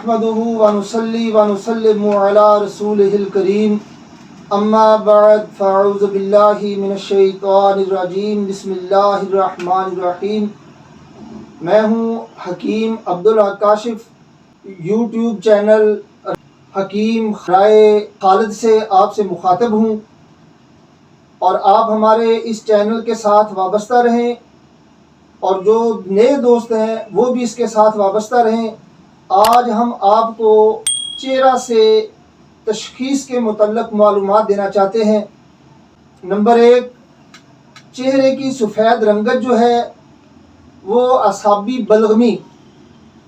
नहमदुहु व नुसल्ली व नुसल्लिमु अला रसूलिहिल करीम अम्मा बअद फ़अऊज़ु बिल्लाहि मिनश शैतानिर रजीम बिस्मिल्लाहिर रहमानिर रहीम। मैं हूँ हकीम अब्दुल काशिफ, यूट्यूब चैनल हकीम राय खालिद से आपसे मुखातब हूँ और आप हमारे इस चैनल के साथ वाबस्ता रहें और जो नए दोस्त हैं वो भी इसके साथ वाबस्ता रहें। आज हम आपको चेहरा से तशखीस के मुतल्लक मालूमात देना चाहते हैं। नंबर 1, चेहरे की सफ़ेद रंगत जो है वो असाबी बलगमी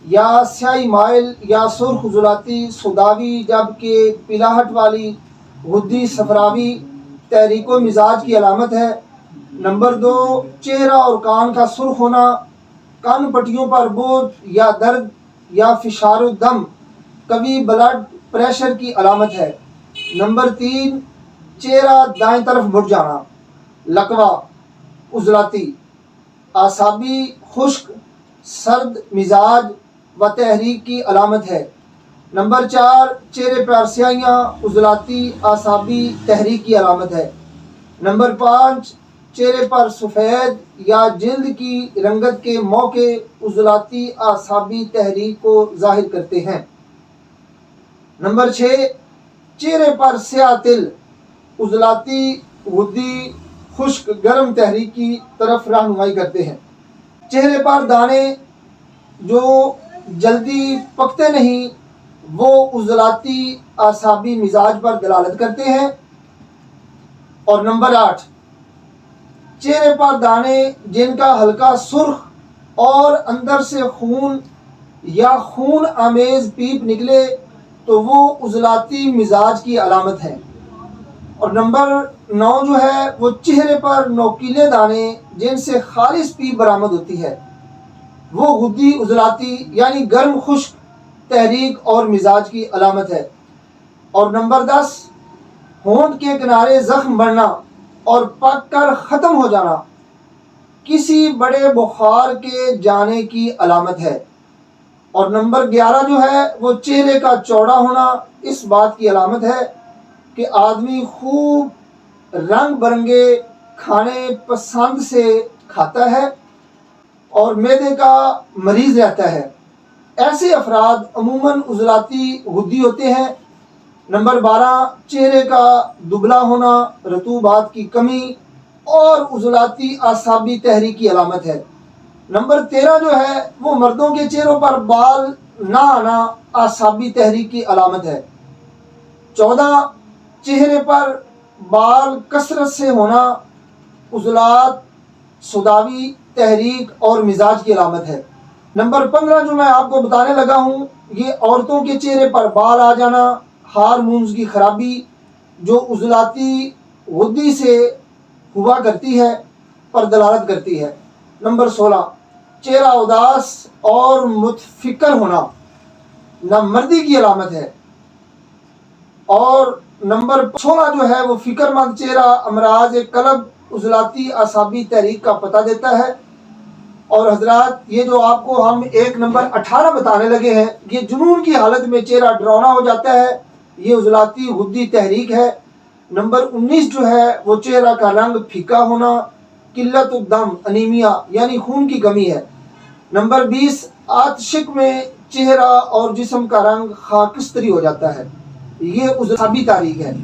या स्याही माइल या सुर्ख उजलाती सुदावी, जबकि पिलाहट वाली गुद्दी सफरावी तहरीको मिजाज की अलामत है। नंबर 2, चेहरा और कान का सुर्ख होना, कान पट्टियों पर बोझ या दर्द या फिशारो दम, कभी ब्लड प्रेशर की अलामत है। नंबर 3, चेहरा दाएं तरफ मुड़ जाना, लकवा, उजलाती, आसाबी, खुश्क, सर्द मिजाज व तहरीक की अलामत है। नंबर 4, चेहरे पर स्याहियाँ, उजलाती, आसाबी, तहरीक की अलामत है। नंबर 5, चेहरे पर सफ़ेद या जिल्द की रंगत के मौके उजलाती आसाबी तहरीक को ज़ाहिर करते हैं। नंबर 6, चेहरे पर स्याह तिल, उजलाती, गुद्दी, खुश्क, गर्म तहरीक की तरफ रहनुमाई करते हैं। चेहरे पर दाने जो जल्दी पकते नहीं वो उजलाती आसाबी मिजाज पर दलालत करते हैं। और नंबर 8, चेहरे पर दाने जिनका हल्का सुर्ख और अंदर से खून या खून आमेज पीप निकले तो वो उजलाती मिजाज की अलामत है। और नंबर 9 जो है वो चेहरे पर नोकीले दाने जिनसे खालिस पीप बरामद होती है, वो गुद्दी उजलाती यानी गर्म खुश्क तहरीक और मिजाज की अलामत है। और नंबर 10, होंठ के किनारे जख्म बढ़ना और पक कर ख़त्म हो जाना किसी बड़े बुखार के जाने की अलामत है। और नंबर 11 जो है वो चेहरे का चौड़ा होना इस बात की अलामत है कि आदमी खूब रंग बिरंगे खाने पसंद से खाता है और मैदे का मरीज़ रहता है। ऐसे अफराद अमूमन उजलाती गुद्दी होते हैं। नंबर 12, चेहरे का दुबला होना, रतूबात की कमी और उजलाती आसाबी तहरीक की अलामत है। नंबर 13 जो है वो मर्दों के चेहरों पर बाल ना आना आसाबी तहरीक की अलामत है। 14, चेहरे पर बाल कसरत से होना उजलात, सुदावी, तहरीक और मिजाज की अलामत है। नंबर 15 जो मैं आपको बताने लगा हूँ ये औरतों के चेहरे पर बाल आ जाना, हार्मोन्स की खराबी जो उजलाती गुद्दी से हुआ करती है पर दलालत करती है। नंबर 16, चेहरा उदास और मुतफिक्र होना नामर्दी की अलामत है। और नंबर 16 जो है वो फिक्रमंद चेहरा अमराज कलब उजलाती आसाबी तहरीक का पता देता है। और हजरात ये जो आपको हम एक नंबर 18 बताने लगे हैं ये जुनून की हालत में चेहरा डरावना हो जाता है, ये उजलाती गुद्दी तहरीक है। नंबर 19 जो है वो चेहरा का रंग फीका होना, किल्लत दम, अनीमिया यानी खून की कमी है। नंबर 20, आतशिक में चेहरा और जिस्म का रंग खाकिस्तरी हो जाता है, ये उजलाती तारीख है।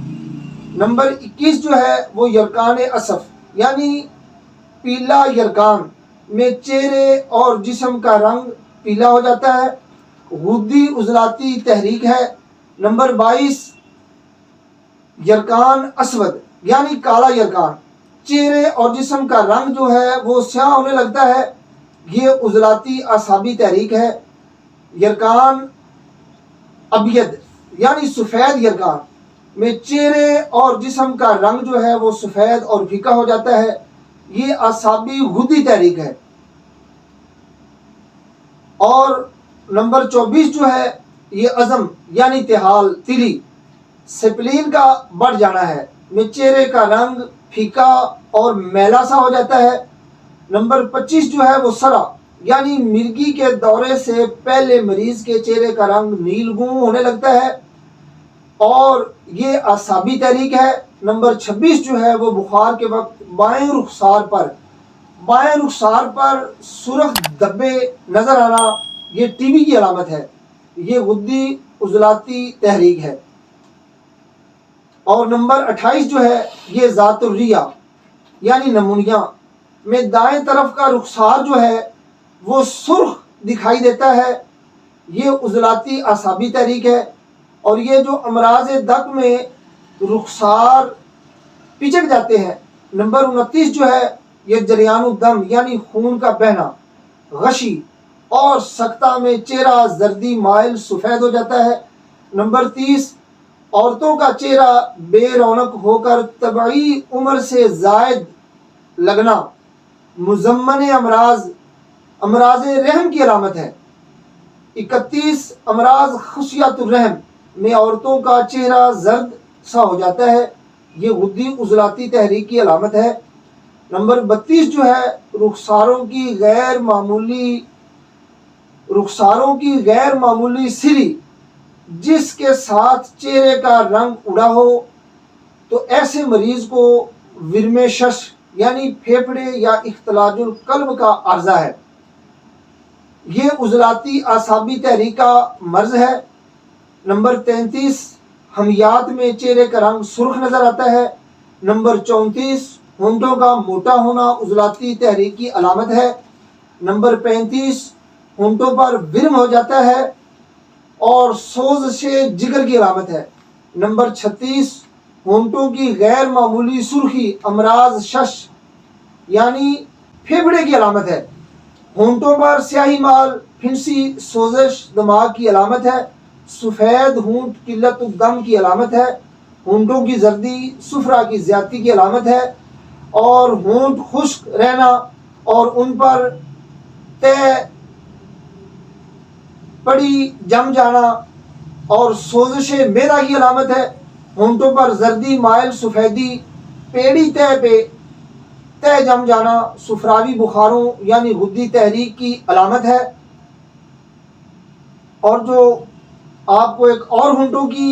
नंबर 21 जो है वो यरकान असफ यानी पीला यरकान में चेहरे और जिस्म का रंग पीला हो जाता है, गुद्दी उजलाती तहरीक है। नंबर 22, यरकान असवद यानी काला यरकान, चेहरे और जिस्म का रंग जो है वो स्याह होने लगता है, ये उजलाती आसाबी तहरीक है। यरकान अबियद यानी सफ़ेद यरकान में चेहरे और जिस्म का रंग जो है वो सफ़ेद और फीका हो जाता है, ये आसाबी गुद्दी तहरीक है। और नंबर 24 जो है ये अज़म यानी तिहाल, तिली, सिप्लीन का बढ़ जाना है, में चेहरे का रंग फीका और मैला सा हो जाता है। नंबर 25 जो है वो सरा یعنی مرگی کے دورے سے پہلے مریض کے چہرے کا رنگ نیل گوں ہونے لگتا ہے اور یہ اعصابی تحریک ہے۔ نمبر 26 جو ہے وہ بخار کے وقت بائیں رخسار پر سرخ دبے نظر آنا، یہ ٹی بی کی علامت ہے، یہ غدی عضلاتی تحریک ہے۔ اور نمبر 28 جو ہے یہ ذات الریہ یعنی نمونیا میں دائیں طرف کا رخسار جو ہے وہ سرخ دکھائی دیتا ہے، یہ عضلاتی اعصابی تحریک ہے۔ اور یہ جو امراض دق میں رخسار پچک جاتے ہیں۔ نمبر 29 جو ہے یہ جریان الدم یعنی خون کا بہنا، غشی اور سکتہ میں چہرہ زردی مائل سفید ہو جاتا ہے۔ نمبر 30 عورتوں کا چہرہ بے رونق ہو کر طبعی عمر سے زائد لگنا، مزمن امراض رحم کی علامت ہے۔ 31 امراض خصیات الرحم میں عورتوں کا چہرہ زرد سا ہو جاتا ہے، یہ غدی عضلاتی تحریک کی علامت ہے۔ نمبر 32 جو ہے رخساروں کی غیر معمولی سری جس کے ساتھ چہرے کا رنگ اڑا ہو، تو ایسے مریض کو ورمشش یعنی پھیپھڑے یا اختلاج القلب کا عارضہ ہے، یہ عضلاتی اعصابی تحریک کا مرض ہے۔ نمبر 33 حمیات میں چہرے کا رنگ سرخ نظر آتا ہے۔ نمبر 34 ہونٹوں کا موٹا ہونا عضلاتی تحریک کی علامت ہے۔ نمبر 35 ہونٹوں پر ورم ہو جاتا ہے اور سوز سے جگر کی علامت ہے۔ نمبر 36 ہونٹوں کی غیر معمولی سرخی امراض شش یعنی پھیپھڑے کی علامت ہے۔ ہونٹوں پر سیاہی مال پھنسی سوزش دماغ کی علامت ہے۔ سفید ہونٹ قلت الدم کی علامت ہے۔ ہونٹوں کی زردی صفرا کی زیادتی کی علامت ہے، اور ہونٹ خشک رہنا اور ان پر تہ پڑی جم جانا اور سوزش معدہ کی علامت ہے۔ ہونٹوں پر زردی مائل سفیدی پیڑی تہ پہ تہ جم جانا صفراوی بخاروں یعنی غدی تحریک کی علامت ہے۔ اور جو آپ کو ایک اور ہونٹوں کی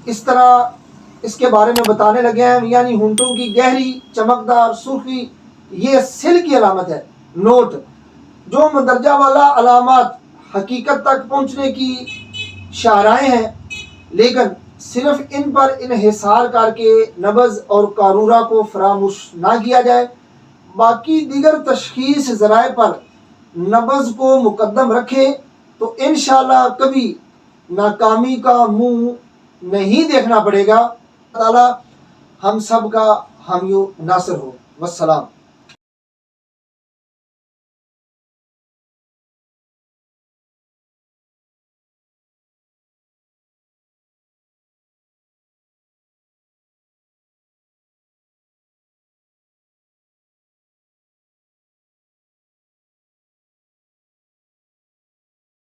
اس کے بارے میں بتانے لگے ہیں، یعنی ہونٹوں کی گہری چمکدار سرخی، یہ سل کی علامت ہے۔ نوٹ: جو مندرجہ والا علامات حقیقت تک پہنچنے کی شاہراہیں ہیں، لیکن صرف ان پر انحصار کر کے نبض اور قارورہ کو فراموش نہ کیا جائے، باقی دیگر تشخیص ذرائع پر نبض کو مقدم رکھے تو انشاءاللہ کبھی ناکامی کا منہ نہیں دیکھنا پڑے گا۔ اللہ تعالی ہم سب کا حامی و ناصر ہو۔ والسلام۔